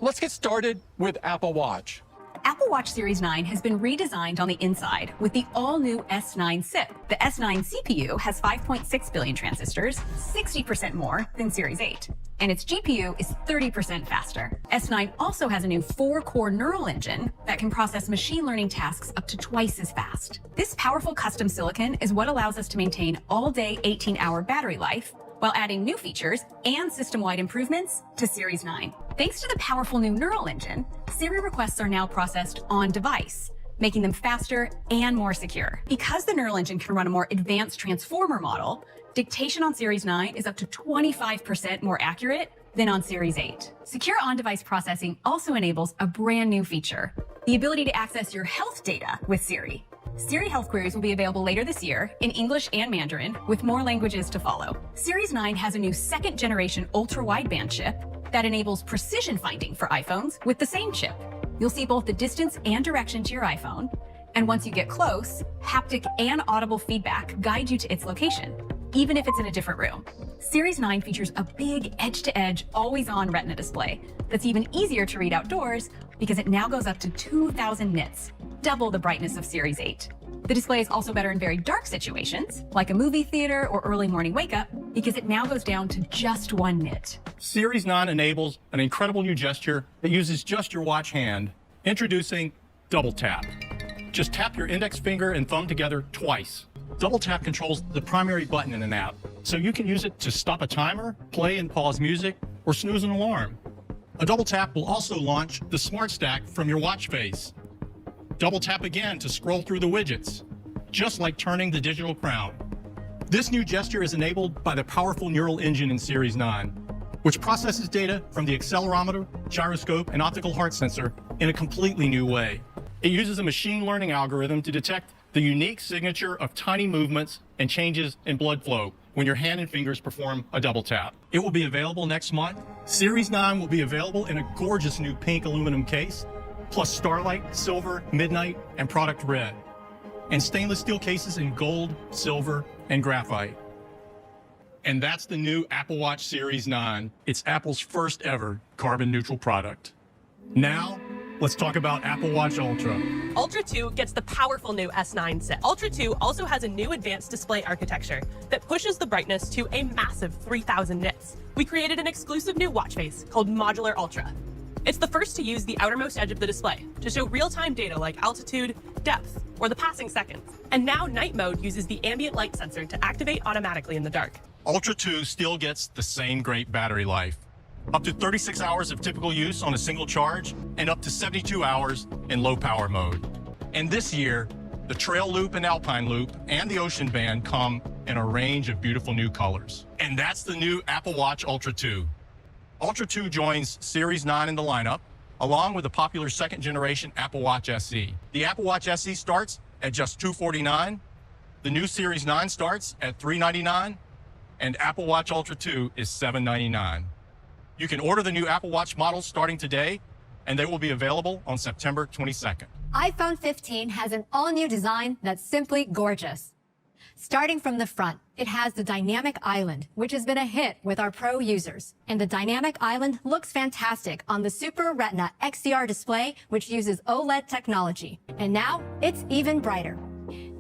let's get started with Apple Watch. Apple Watch Series 9 has been redesigned on the inside with the all-new S9 chip. The S9 CPU has 5.6 billion transistors, 60% more than Series 8. And its GPU is 30% faster. S9 also has a new 4-core neural engine that can process machine learning tasks up to twice as fast. This powerful custom silicon is what allows us to maintain all-day 18-hour battery life while adding new features and system-wide improvements to Series 9. Thanks to the powerful new neural engine, Siri requests are now processed on device, making them faster and more secure. Because the neural engine can run a more advanced transformer model, dictation on Series 9 is up to 25% more accurate than on Series 8. Secure on-device processing also enables a brand new feature, the ability to access your health data with Siri. Siri health queries will be available later this year in English and Mandarin, with more languages to follow. Series 9 has a new second-generation ultra-wideband chip that enables precision finding for iPhones with the same chip. You'll see both the distance and direction to your iPhone, and once you get close, haptic and audible feedback guide you to its location, even if it's in a different room. Series 9 features a big edge-to-edge, always-on Retina display that's even easier to read outdoors because it now goes up to 2,000 nits, double the brightness of Series 8. The display is also better in very dark situations, like a movie theater or early morning wake-up, because it now goes down to just 1 nit. Series 9 enables an incredible new gesture that uses just your watch hand. Introducing Double Tap. Just tap your index finger and thumb together twice. Double Tap controls the primary button in an app, so you can use it to stop a timer, play and pause music, or snooze an alarm. A double tap will also launch the Smart Stack from your watch face. Double tap again to scroll through the widgets, just like turning the digital crown. This new gesture is enabled by the powerful neural engine in Series 9, which processes data from the accelerometer, gyroscope, and optical heart sensor in a completely new way. It uses a machine learning algorithm to detect the unique signature of tiny movements and changes in blood flow when your hand and fingers perform a double tap. It will be available next month. Series 9 will be available in a gorgeous new pink aluminum case, plus Starlight, Silver, Midnight, and Product Red, and stainless steel cases in gold, silver, and graphite. And that's the new Apple Watch Series 9. It's Apple's first ever carbon neutral product. Now, let's talk about Apple Watch Ultra. Ultra 2 gets the powerful new S9 chip. Ultra 2 also has a new advanced display architecture that pushes the brightness to a massive 3,000 nits. We created an exclusive new watch face called Modular Ultra. It's the first to use the outermost edge of the display to show real-time data like altitude, depth, or the passing seconds. And now night mode uses the ambient light sensor to activate automatically in the dark. Ultra 2 still gets the same great battery life. Up to 36 hours of typical use on a single charge, and up to 72 hours in low power mode. And this year, the Trail Loop and Alpine Loop and the Ocean Band come in a range of beautiful new colors. And that's the new Apple Watch Ultra 2. Ultra 2 joins Series 9 in the lineup, along with the popular second-generation Apple Watch SE. The Apple Watch SE starts at just $249, the new Series 9 starts at $399, and Apple Watch Ultra 2 is $799. You can order the new Apple Watch models starting today, and they will be available on September 22nd. iPhone 15 has an all-new design that's simply gorgeous. Starting from the front, it has the Dynamic Island, which has been a hit with our pro users. And the Dynamic Island looks fantastic on the Super Retina XDR display, which uses OLED technology. And now, it's even brighter.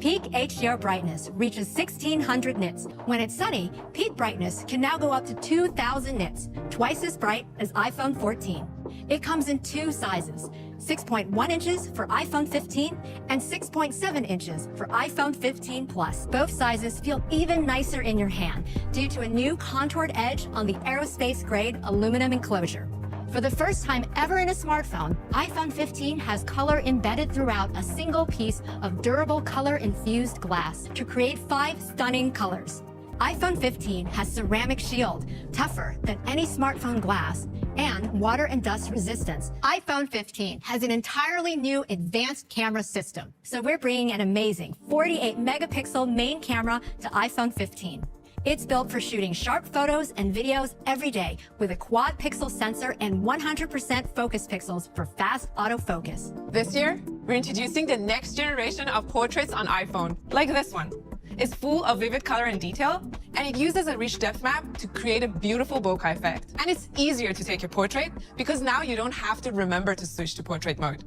Peak HDR brightness reaches 1600 nits. When it's sunny, peak brightness can now go up to 2000 nits, twice as bright as iPhone 14. It comes in 2 sizes, 6.1 inches for iPhone 15 and 6.7 inches for iPhone 15 Plus. Both sizes feel even nicer in your hand due to a new contoured edge on the aerospace-grade aluminum enclosure. For the first time ever in a smartphone, iPhone 15 has color embedded throughout a single piece of durable color-infused glass to create 5 stunning colors. iPhone 15 has ceramic shield, tougher than any smartphone glass, and water and dust resistance. iPhone 15 has an entirely new advanced camera system, so we're bringing an amazing 48-megapixel main camera to iPhone 15. It's built for shooting sharp photos and videos every day with a quad-pixel sensor and 100% focus pixels for fast autofocus. This year, we're introducing the next generation of portraits on iPhone, like this one. It's full of vivid color and detail, and it uses a rich depth map to create a beautiful bokeh effect. And it's easier to take your portrait because now you don't have to remember to switch to portrait mode.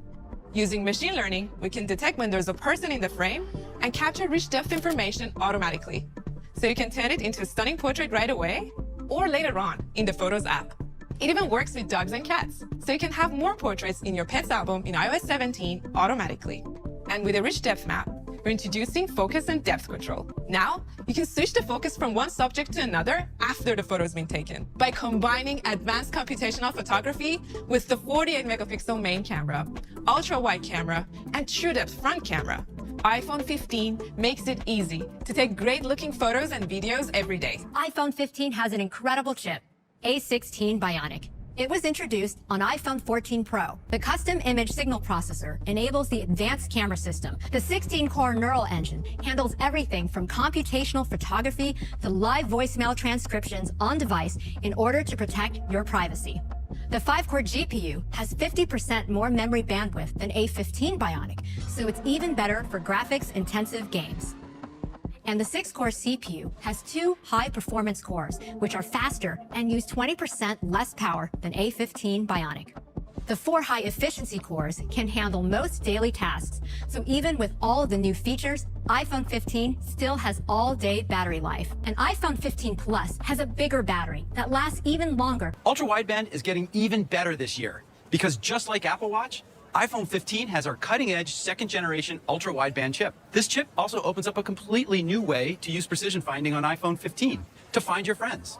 Using machine learning, we can detect when there's a person in the frame and capture rich depth information automatically. So you can turn it into a stunning portrait right away or later on in the Photos app. It even works with dogs and cats, so you can have more portraits in your pet's album in iOS 17 automatically. And with a rich depth map, we're introducing focus and depth control. Now, you can switch the focus from one subject to another after the photo's been taken by combining advanced computational photography with the 48 megapixel main camera, ultra-wide camera, and true depth front camera. iPhone 15 makes it easy to take great-looking photos and videos every day. iPhone 15 has an incredible chip, A16 Bionic. It was introduced on iPhone 14 Pro. The custom image signal processor enables the advanced camera system. The 16-core neural engine handles everything from computational photography to live voicemail transcriptions on device in order to protect your privacy. The 5-core GPU has 50% more memory bandwidth than A15 Bionic, so it's even better for graphics-intensive games. And the 6-core CPU has 2 high-performance cores, which are faster and use 20% less power than A15 Bionic. The 4 high-efficiency cores can handle most daily tasks, so even with all of the new features, iPhone 15 still has all-day battery life. And iPhone 15 Plus has a bigger battery that lasts even longer. Ultra-wideband is getting even better this year because just like Apple Watch, iPhone 15 has our cutting-edge second-generation ultra-wideband chip. This chip also opens up a completely new way to use precision finding on iPhone 15 to find your friends.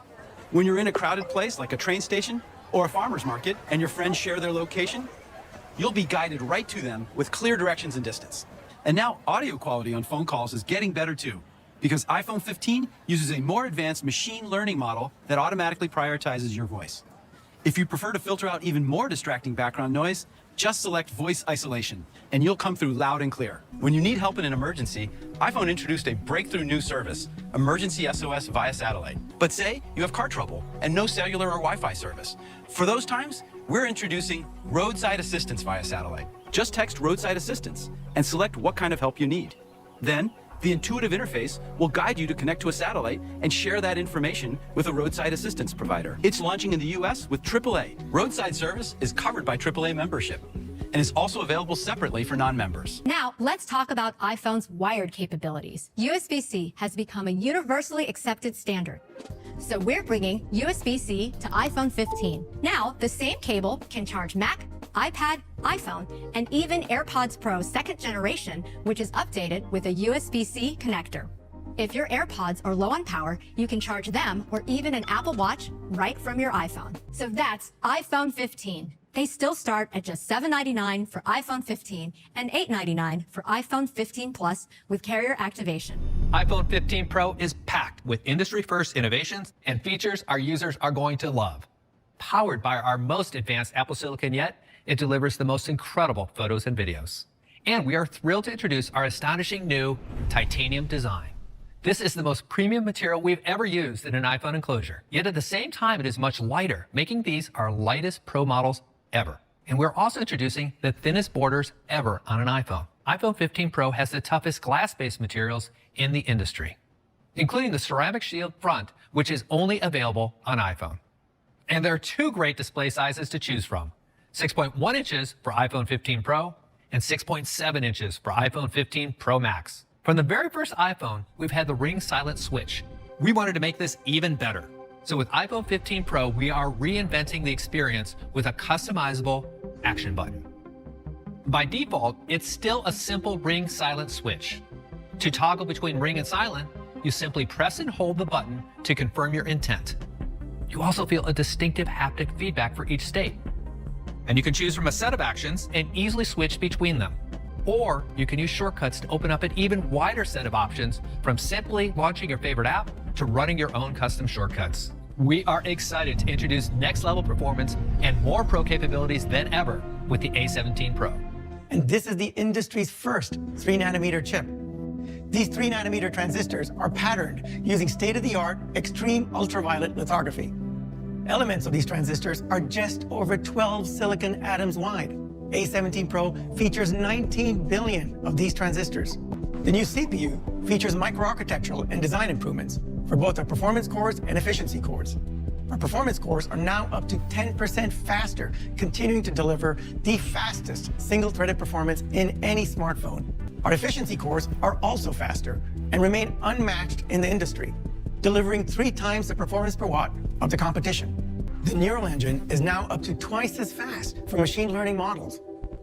When you're in a crowded place like a train station or a farmer's market and your friends share their location, you'll be guided right to them with clear directions and distance. And now audio quality on phone calls is getting better too, because iPhone 15 uses a more advanced machine learning model that automatically prioritizes your voice. If you prefer to filter out even more distracting background noise, just select voice isolation, and you'll come through loud and clear. When you need help in an emergency, iPhone introduced a breakthrough new service, Emergency SOS via satellite. But say you have car trouble and no cellular or Wi-Fi service. For those times, we're introducing roadside assistance via satellite. Just text roadside assistance and select what kind of help you need. Then, the intuitive interface will guide you to connect to a satellite and share that information with a roadside assistance provider. It's launching in the US with AAA. Roadside service is covered by AAA membership and is also available separately for non-members. Now, let's talk about iPhone's wired capabilities. USB-C has become a universally accepted standard. So we're bringing USB-C to iPhone 15. Now, the same cable can charge Mac, iPad, iPhone, and even AirPods Pro 2nd generation, which is updated with a USB-C connector. If your AirPods are low on power, you can charge them or even an Apple Watch right from your iPhone. So that's iPhone 15. They still start at just $799 for iPhone 15 and $899 for iPhone 15 Plus with carrier activation. iPhone 15 Pro is packed with industry-first innovations and features our users are going to love. Powered by our most advanced Apple Silicon yet, it delivers the most incredible photos and videos. And we are thrilled to introduce our astonishing new titanium design. This is the most premium material we've ever used in an iPhone enclosure. Yet at the same time, it is much lighter, making these our lightest Pro models ever. And we're also introducing the thinnest borders ever on an iPhone. iPhone 15 Pro has the toughest glass-based materials in the industry, including the ceramic shield front, which is only available on iPhone. And there are 2 great display sizes to choose from: 6.1 inches for iPhone 15 Pro and 6.7 inches for iPhone 15 Pro Max. From the very first iPhone, we've had the ring silent switch. We wanted to make this even better. So with iPhone 15 Pro, we are reinventing the experience with a customizable action button. By default, it's still a simple ring silent switch. To toggle between ring and silent, you simply press and hold the button to confirm your intent. You also feel a distinctive haptic feedback for each state. And you can choose from a set of actions and easily switch between them. Or you can use shortcuts to open up an even wider set of options, from simply launching your favorite app to running your own custom shortcuts. We are excited to introduce next level performance and more Pro capabilities than ever with the A17 Pro. And this is the industry's first 3nm chip. These 3nm transistors are patterned using state-of-the-art extreme ultraviolet lithography. Elements of these transistors are just over 12 silicon atoms wide. A17 Pro features 19 billion of these transistors. The new CPU features microarchitectural and design improvements, for both our performance cores and efficiency cores. Our performance cores are now up to 10% faster, continuing to deliver the fastest single-threaded performance in any smartphone. Our efficiency cores are also faster and remain unmatched in the industry, delivering 3 times the performance per watt of the competition. The neural engine is now up to twice as fast for machine learning models,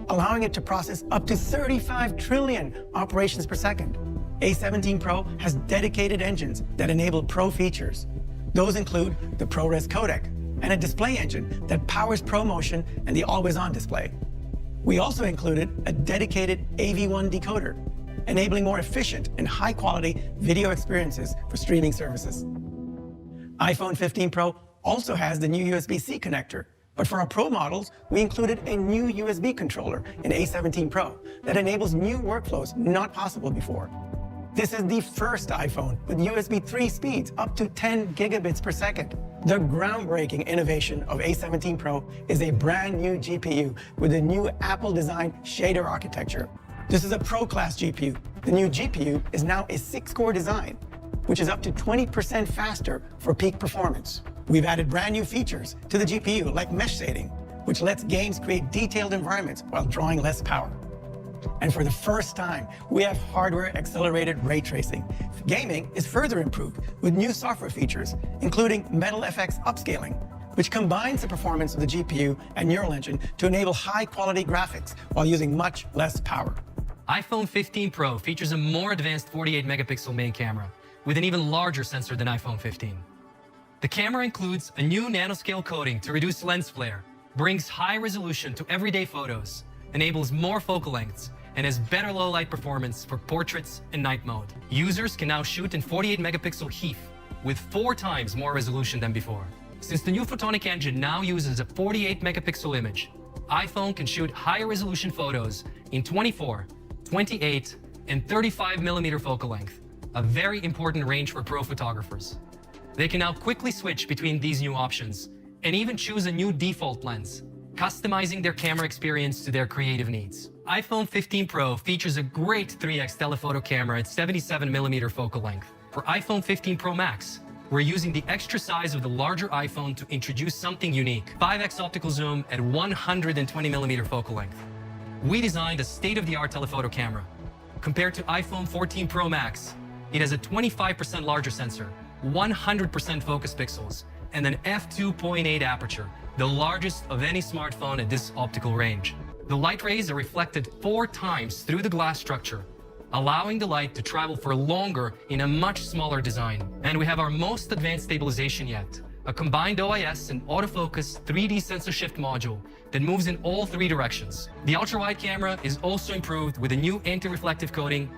allowing it to process up to 35 trillion operations per second. A17 Pro has dedicated engines that enable Pro features. Those include the ProRes codec and a display engine that powers ProMotion and the always-on display. We also included a dedicated AV1 decoder, enabling more efficient and high-quality video experiences for streaming services. iPhone 15 Pro also has the new USB-C connector, but for our Pro models, we included a new USB controller in A17 Pro that enables new workflows not possible before. This is the first iPhone with USB 3 speeds up to 10 gigabits per second. The groundbreaking innovation of A17 Pro is a brand new GPU with a new Apple-designed shader architecture. This is a Pro-class GPU. The new GPU is now a 6-core design, which is up to 20% faster for peak performance. We've added brand new features to the GPU like mesh shading, which lets games create detailed environments while drawing less power. And for the first time, we have hardware-accelerated ray tracing. Gaming is further improved with new software features, including Metal FX upscaling, which combines the performance of the GPU and neural engine to enable high-quality graphics while using much less power. iPhone 15 Pro features a more advanced 48-megapixel main camera with an even larger sensor than iPhone 15. The camera includes a new nanoscale coating to reduce lens flare, brings high resolution to everyday photos, enables more focal lengths, and has better low-light performance for portraits and night mode. Users can now shoot in 48-megapixel HEIF with 4 times more resolution than before. Since the new photonic engine now uses a 48-megapixel image, iPhone can shoot higher resolution photos in 24, 28, and 35mm focal length, a very important range for pro photographers. They can now quickly switch between these new options and even choose a new default lens, customizing their camera experience to their creative needs. iPhone 15 Pro features a great 3x telephoto camera at 77mm focal length. For iPhone 15 Pro Max, we're using the extra size of the larger iPhone to introduce something unique, 5x optical zoom at 120mm focal length. We designed a state-of-the-art telephoto camera. Compared to iPhone 14 Pro Max, it has a 25% larger sensor, 100% focus pixels, and an f2.8 aperture, the largest of any smartphone at this optical range. The light rays are reflected 4 times through the glass structure, allowing the light to travel for longer in a much smaller design. And we have our most advanced stabilization yet, a combined OIS and autofocus 3D sensor shift module that moves in all 3 directions. The ultra-wide camera is also improved with a new anti-reflective coating,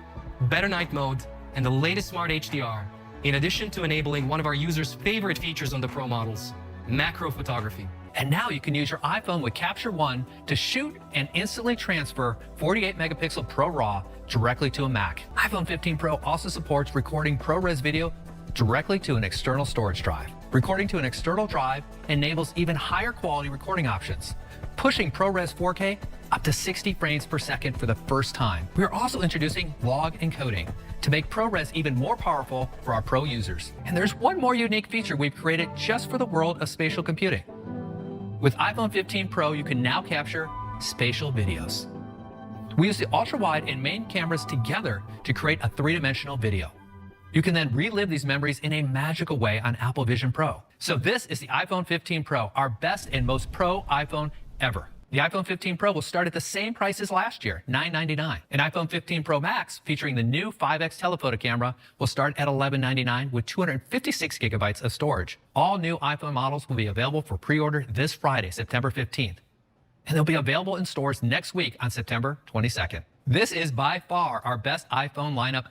better night mode, and the latest smart HDR, in addition to enabling one of our users' favorite features on the Pro models, macro photography. And now you can use your iPhone with Capture One to shoot and instantly transfer 48-megapixel Pro RAW directly to a Mac. iPhone 15 Pro also supports recording ProRes video directly to an external storage drive. Recording to an external drive enables even higher quality recording options, pushing ProRes 4K up to 60 frames per second for the first time. We are also introducing log encoding to make ProRes even more powerful for our Pro users. And there's one more unique feature we've created just for the world of spatial computing. With iPhone 15 Pro, you can now capture spatial videos. We use the ultra-wide and main cameras together to create a 3-dimensional video. You can then relive these memories in a magical way on Apple Vision Pro. So this is the iPhone 15 Pro, our best and most pro iPhone ever. The iPhone 15 Pro will start at the same price as last year, $999. An iPhone 15 Pro Max featuring the new 5x telephoto camera will start at $1199 with 256 gigabytes of storage. All new iPhone models will be available for pre-order this Friday, September 15th. And they'll be available in stores next week on September 22nd. This is by far our best iPhone lineup